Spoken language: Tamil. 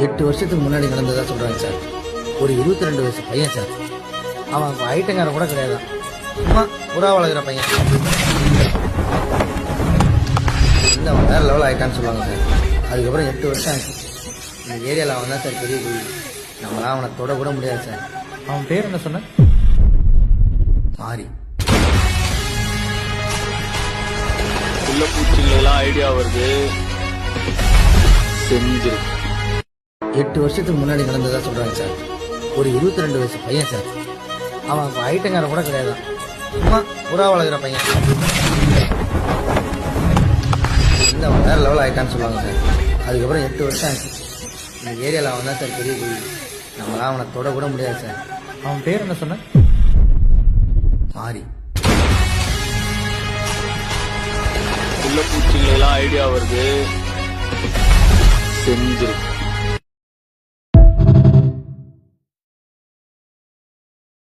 8 வருஷத்துக்கு முன்னாடி நடந்ததா சொல்றாங்க சார். ஒரு 22 வயசு பையன் சார். அவன் ஐட்டங்காரன் கூட கிடையாது, சும்மா புறா வளர்க்குற பையன். இந்த அவன் வேற லெவல் ஆயிட்டான்னு சொல்லுவாங்க சார். அதுக்கப்புறம் 8 வருஷம் ஆச்சு. இந்த ஏரியாவில் அவன் தான் சார் பெரிய குழி. நம்மளாம் அவனை தொட கூட முடியாது சார். அவன் பேர் என்ன சொன்ன? மாறி. உள்ள பூச்சிங்களெல்லாம் ஐடியா வருது, செஞ்சிரு. 8 வருஷத்துக்கு முன்னாடி நடந்ததா சொல்றாங்க சார். ஒரு 22 வயசு பையன் சார். அவன் ஐட்டங்காரன் கூட கிடையாது, சும்மா புறா வளர்க்குற பையன். இந்த அவன் வேற லெவல் ஆயிட்டான்னு சொல்லுவாங்க சார். அதுக்கப்புறம் 8 வருஷம் ஆச்சு. இந்த ஏரியாவில் அவன் தான் சார் பெரிய குழி. நம்மளாம் அவனை தொட கூட முடியாது சார். அவன் பேர் என்ன சொன்ன? மாறி. உள்ள பூச்சிங்களெல்லாம் ஐடியா வருது, செஞ்சிரு.